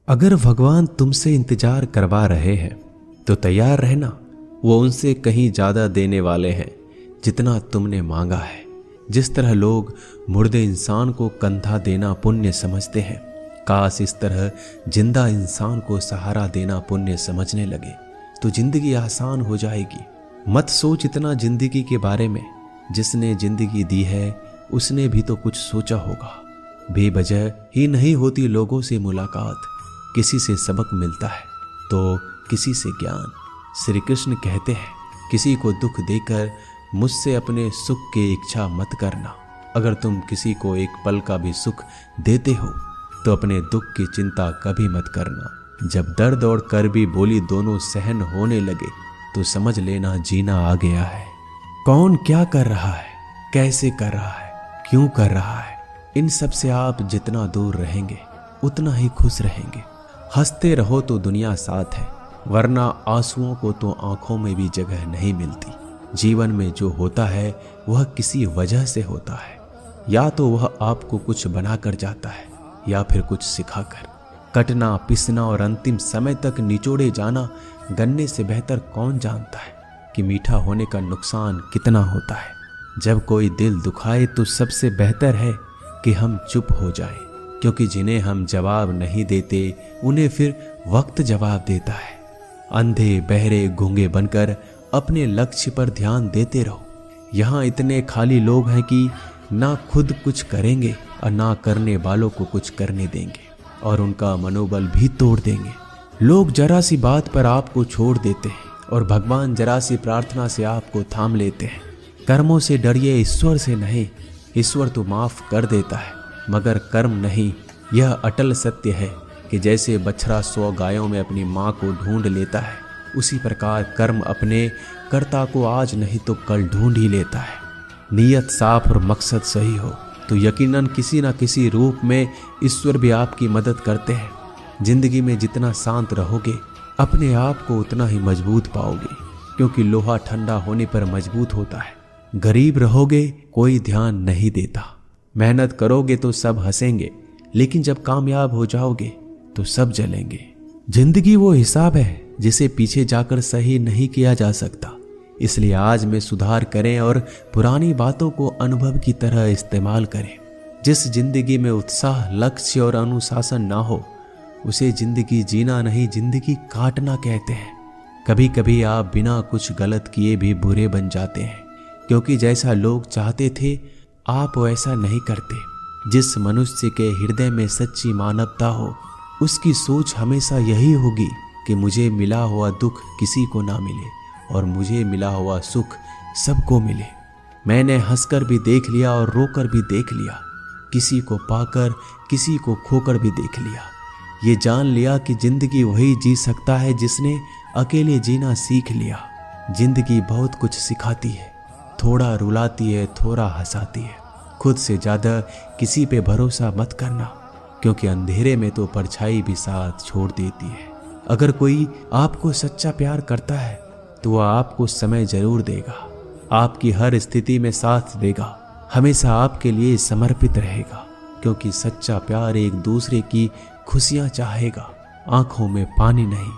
अगर भगवान तुमसे इंतजार करवा रहे हैं तो तैयार रहना। वो उनसे कहीं ज्यादा देने वाले हैं जितना तुमने मांगा है। जिस तरह लोग मुर्दे इंसान को कंधा देना पुण्य समझते हैं, काश इस तरह जिंदा इंसान को सहारा देना पुण्य समझने लगे तो जिंदगी आसान हो जाएगी। मत सोच इतना जिंदगी के बारे में। जिसने जिंदगी दी है उसने भी तो कुछ सोचा होगा। बेवजह ही नहीं होती लोगों से मुलाकात, किसी से सबक मिलता है तो किसी से ज्ञान। श्री कृष्ण कहते हैं, किसी को दुख देकर मुझसे अपने सुख की इच्छा मत करना। अगर तुम किसी को एक पल का भी सुख देते हो तो अपने दुख की चिंता कभी मत करना। जब दर्द और करबी बोली दोनों सहन होने लगे तो समझ लेना जीना आ गया है। कौन क्या कर रहा है, कैसे कर रहा है, क्यों कर रहा है, इन सब से आप जितना दूर रहेंगे उतना ही खुश रहेंगे। हंसते रहो तो दुनिया साथ है, वरना आंसुओं को तो आंखों में भी जगह नहीं मिलती। जीवन में जो होता है वह किसी वजह से होता है। या तो वह आपको कुछ बनाकर जाता है या फिर कुछ सिखाकर। कटना, पिसना और अंतिम समय तक निचोड़े जाना गन्ने से बेहतर कौन जानता है कि मीठा होने का नुकसान कितना होता है। जब कोई दिल दुखाए तो सबसे बेहतर है कि हम चुप हो जाएं, क्योंकि जिन्हें हम जवाब नहीं देते उन्हें फिर वक्त जवाब देता है। अंधे बहरे गूंगे बनकर अपने लक्ष्य पर ध्यान देते रहो। यहाँ इतने खाली लोग हैं कि ना खुद कुछ करेंगे और ना करने वालों को कुछ करने देंगे और उनका मनोबल भी तोड़ देंगे। लोग जरा सी बात पर आपको छोड़ देते हैं और भगवान जरा सी प्रार्थना से आपको थाम लेते हैं। कर्मों से डरिए, ईश्वर से नहीं। ईश्वर तो माफ कर देता है मगर कर्म नहीं। यह अटल सत्य है कि जैसे बछड़ा 100 गायों में अपनी माँ को ढूंढ लेता है, उसी प्रकार कर्म अपने कर्ता को आज नहीं तो कल ढूंढ ही लेता है। नीयत साफ और मकसद सही हो तो यकीनन किसी न किसी रूप में ईश्वर भी आपकी मदद करते हैं। जिंदगी में जितना शांत रहोगे अपने आप को उतना ही मजबूत पाओगे, क्योंकि लोहा ठंडा होने पर मजबूत होता है। गरीब रहोगे कोई ध्यान नहीं देता। मेहनत करोगे तो सब हंसेंगे, लेकिन जब कामयाब हो जाओगे तो सब जलेंगे। जिंदगी वो हिसाब है जिसे पीछे जाकर सही नहीं किया जा सकता। इसलिए आज में सुधार करें और पुरानी बातों को अनुभव की तरह इस्तेमाल करें। जिस जिंदगी में उत्साह, लक्ष्य और अनुशासन ना हो उसे जिंदगी जीना नहीं, जिंदगी काटना कहते हैं। कभी कभी आप बिना कुछ गलत किए भी बुरे बन जाते हैं, क्योंकि जैसा लोग चाहते थे आप वैसा नहीं करते। जिस मनुष्य के हृदय में सच्ची मानवता हो उसकी सोच हमेशा यही होगी कि मुझे मिला हुआ दुख किसी को ना मिले और मुझे मिला हुआ सुख सबको मिले। मैंने हंसकर भी देख लिया और रोकर भी देख लिया, किसी को पाकर किसी को खोकर भी देख लिया। ये जान लिया कि जिंदगी वही जी सकता है जिसने अकेले जीना सीख लिया। जिंदगी बहुत कुछ सिखाती है, थोड़ा रुलाती है, थोड़ा हंसाती है। खुद से ज्यादा किसी पे भरोसा मत करना, क्योंकि अंधेरे में तो परछाई भी साथ छोड़ देती है। अगर कोई आपको सच्चा प्यार करता है तो वह आपको समय जरूर देगा, आपकी हर स्थिति में साथ देगा, हमेशा आपके लिए समर्पित रहेगा, क्योंकि सच्चा प्यार एक दूसरे की खुशियां चाहेगा, आंखों में पानी नहीं।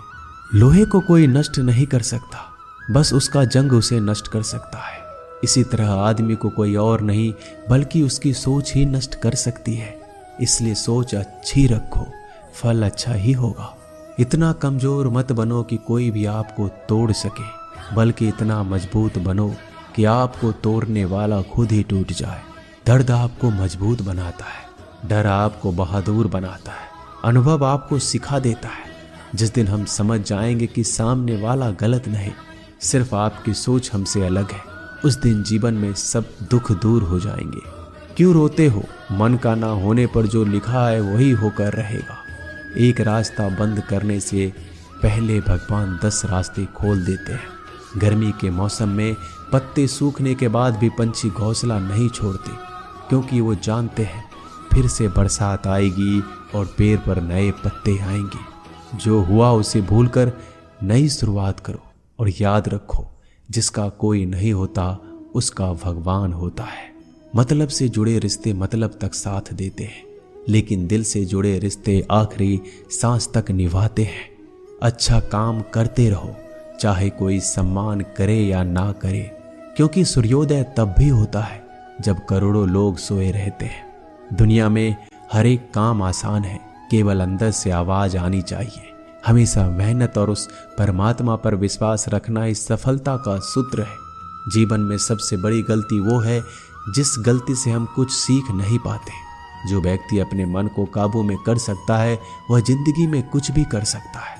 लोहे को कोई नष्ट नहीं कर सकता, बस उसका जंग उसे नष्ट कर सकता है। इसी तरह आदमी को कोई और नहीं बल्कि उसकी सोच ही नष्ट कर सकती है। इसलिए सोच अच्छी रखो, फल अच्छा ही होगा। इतना कमजोर मत बनो कि कोई भी आपको तोड़ सके, बल्कि इतना मजबूत बनो कि आपको तोड़ने वाला खुद ही टूट जाए। दर्द आपको मजबूत बनाता है, डर आपको बहादुर बनाता है, अनुभव आपको सिखा देता है। जिस दिन हम समझ जाएंगे कि सामने वाला गलत नहीं, सिर्फ आपकी सोच हमसे अलग है, उस दिन जीवन में सब दुख दूर हो जाएंगे। क्यों रोते हो? मन का ना होने पर जो लिखा है वही होकर रहेगा। एक रास्ता बंद करने से पहले भगवान 10 रास्ते खोल देते हैं। गर्मी के मौसम में पत्ते सूखने के बाद भी पंछी घोंसला नहीं छोड़ते, क्योंकि वो जानते हैं फिर से बरसात आएगी और पेड़ पर नए पत्ते आएंगे। जो हुआ उसे भूलकर नई शुरुआत करो और याद रखो, जिसका कोई नहीं होता उसका भगवान होता है। मतलब से जुड़े रिश्ते मतलब तक साथ देते हैं, लेकिन दिल से जुड़े रिश्ते आखिरी सांस तक निभाते हैं। अच्छा काम करते रहो, चाहे कोई सम्मान करे या ना करे, क्योंकि सूर्योदय तब भी होता है जब करोड़ों लोग सोए रहते हैं। दुनिया में हर एक काम आसान है, केवल अंदर से आवाज आनी चाहिए। हमेशा मेहनत और उस परमात्मा पर विश्वास रखना इस सफलता का सूत्र है। जीवन में सबसे बड़ी गलती वो है जिस गलती से हम कुछ सीख नहीं पाते। जो व्यक्ति अपने मन को काबू में कर सकता है वह जिंदगी में कुछ भी कर सकता है।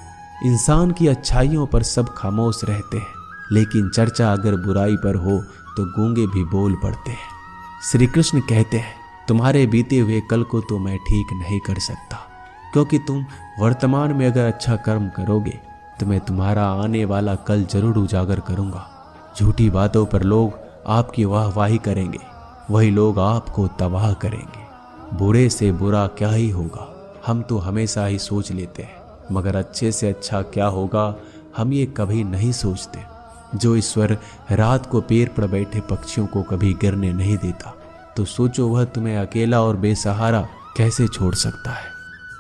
इंसान की अच्छाइयों पर सब खामोश रहते हैं, लेकिन चर्चा अगर बुराई पर हो तो गूंगे भी बोल पड़ते हैं। श्री कृष्ण कहते हैं, तुम्हारे बीते हुए कल को तो मैं ठीक नहीं कर सकता, क्योंकि तुम वर्तमान में अगर अच्छा कर्म करोगे तो मैं तुम्हारा आने वाला कल जरूर उजागर करूंगा। झूठी बातों पर लोग आपकी वाहवाही करेंगे, वही लोग आपको तबाह करेंगे। बुरे से बुरा क्या ही होगा, हम तो हमेशा ही सोच लेते हैं, मगर अच्छे से अच्छा क्या होगा हम ये कभी नहीं सोचते। जो ईश्वर रात को पेड़ पर बैठे पक्षियों को कभी गिरने नहीं देता, तो सोचो वह तुम्हें अकेला और बेसहारा कैसे छोड़ सकता है।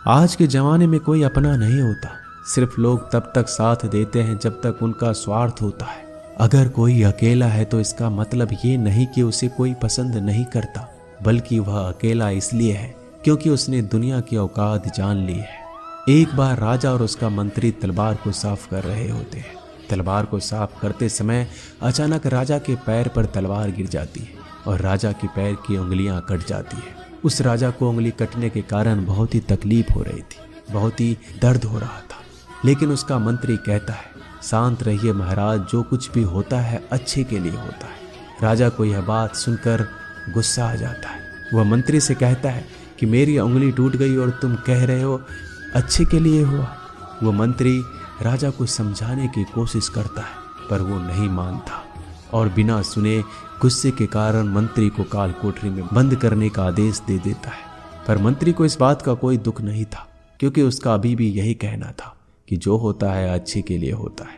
आज के जमाने में कोई अपना नहीं होता, सिर्फ लोग तब तक साथ देते हैं जब तक उनका स्वार्थ होता है। अगर कोई अकेला है तो इसका मतलब ये नहीं कि उसे कोई पसंद नहीं करता, बल्कि वह अकेला इसलिए है क्योंकि उसने दुनिया की औकात जान ली है। एक बार राजा और उसका मंत्री तलवार को साफ कर रहे होते हैं। तलवार को साफ करते समय अचानक राजा के पैर पर तलवार गिर जाती है और राजा के पैर की उंगलियां कट जाती है। उस राजा को उंगली कटने के कारण बहुत ही तकलीफ हो रही थी, बहुत ही दर्द हो रहा था। लेकिन उसका मंत्री कहता है, शांत रहिए महाराज, जो कुछ भी होता है अच्छे के लिए होता है। राजा को यह बात सुनकर गुस्सा आ जाता है। वह मंत्री से कहता है कि मेरी उंगली टूट गई और तुम कह रहे हो अच्छे के लिए हुआ। वह मंत्री राजा को समझाने की कोशिश करता है, पर वो नहीं मानता और बिना सुने गुस्से के कारण मंत्री को काल कोठरी में बंद करने का आदेश दे देता है। पर मंत्री को इस बात का कोई दुख नहीं था, क्योंकि उसका अभी भी यही कहना था कि जो होता है अच्छे के लिए होता है।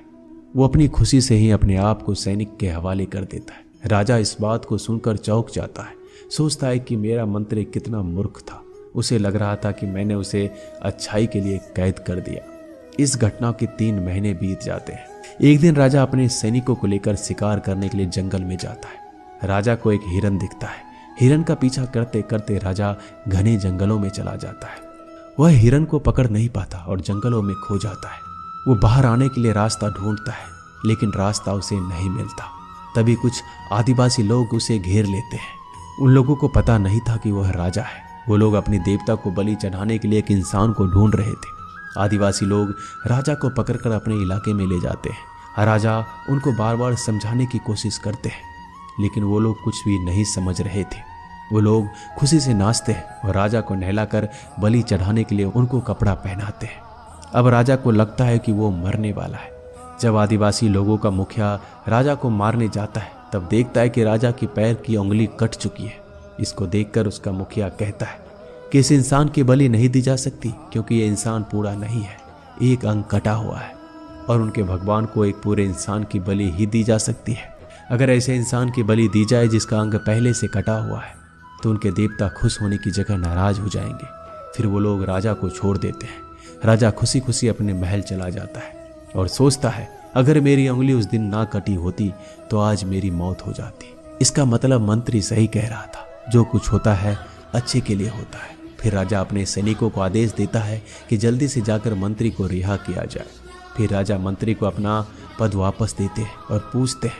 वो अपनी खुशी से ही अपने आप को सैनिक के हवाले कर देता है। राजा इस बात को सुनकर चौंक जाता है, सोचता है कि मेरा मंत्री कितना मूर्ख था। उसे लग रहा था कि मैंने उसे अच्छाई के लिए कैद कर दिया। इस घटना के 3 महीने बीत जाते हैं। एक दिन राजा अपने सैनिकों को लेकर शिकार करने के लिए जंगल में जाता है। राजा को एक हिरन दिखता है। हिरन का पीछा करते करते राजा घने जंगलों में चला जाता है। वह हिरन को पकड़ नहीं पाता और जंगलों में खो जाता है। वो बाहर आने के लिए रास्ता ढूंढता है, लेकिन रास्ता उसे नहीं मिलता। तभी कुछ आदिवासी लोग उसे घेर लेते हैं। उन लोगों को पता नहीं था कि वह राजा है। वो लोग अपनी देवता को बलि चढ़ाने के लिए एक इंसान को ढूंढ रहे थे। आदिवासी लोग राजा को पकड़कर अपने इलाके में ले जाते हैं। राजा उनको बार बार समझाने की कोशिश करते हैं, लेकिन वो लोग कुछ भी नहीं समझ रहे थे। वो लोग खुशी से नाचते हैं और राजा को नहलाकर बलि चढ़ाने के लिए उनको कपड़ा पहनाते हैं। अब राजा को लगता है कि वो मरने वाला है। जब आदिवासी लोगों का मुखिया राजा को मारने जाता है, तब देखता है कि राजा की पैर की उंगली कट चुकी है। इसको देखकर उसका मुखिया कहता है कि इस इंसान की बलि नहीं दी जा सकती, क्योंकि ये इंसान पूरा नहीं है, एक अंग कटा हुआ है, और उनके भगवान को एक पूरे इंसान की बलि ही दी जा सकती है। अगर ऐसे इंसान की बलि दी जाए जिसका अंग पहले से कटा हुआ है, तो उनके देवता खुश होने की जगह नाराज हो जाएंगे। फिर वो लोग राजा को छोड़ देते हैं। राजा खुशी खुशी अपने महल चला जाता है और सोचता है, अगर मेरी उंगली उस दिन ना कटी होती तो आज मेरी मौत हो जाती। इसका मतलब मंत्री सही कह रहा था, जो कुछ होता है अच्छे के लिए होता है। फिर राजा अपने सैनिकों को आदेश देता है कि जल्दी से जाकर मंत्री को रिहा किया जाए। फिर राजा मंत्री को अपना पद वापस देते हैं और पूछते हैं,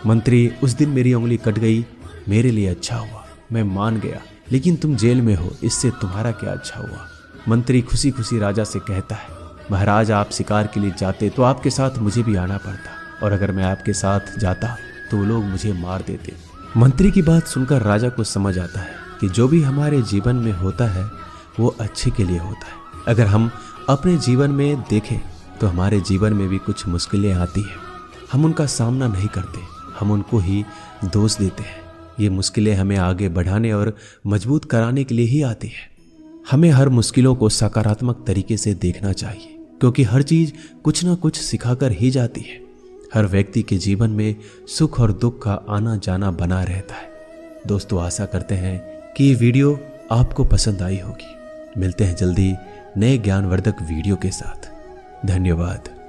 मंत्री, उस दिन मेरी उंगली कट गई, मेरे लिए अच्छा हुआ, मैं मान गया, लेकिन तुम जेल में हो, इससे तुम्हारा क्या अच्छा हुआ। मंत्री खुशी खुशी राजा से कहता है, महाराज, आप शिकार के लिए जाते तो आपके साथ मुझे भी आना पड़ता, और अगर मैं आपके साथ जाता तो वो लोग मुझे मार देते। मंत्री की बात सुनकर राजा को समझ आता है कि जो भी हमारे जीवन में होता है वो अच्छे के लिए होता है। अगर हम अपने जीवन में देखें तो हमारे जीवन में भी कुछ मुश्किलें आती हैं, हम उनका सामना नहीं करते, हम उनको ही दोष देते हैं। ये मुश्किलें हमें आगे बढ़ाने और मजबूत कराने के लिए ही आती हैं। हमें हर मुश्किलों को सकारात्मक तरीके से देखना चाहिए, क्योंकि हर चीज कुछ ना कुछ सिखाकर ही जाती है। हर व्यक्ति के जीवन में सुख और दुख का आना जाना बना रहता है। दोस्तों, आशा करते हैं कि ये वीडियो आपको पसंद आई होगी। मिलते हैं जल्दी नए ज्ञानवर्धक वीडियो के साथ। धन्यवाद।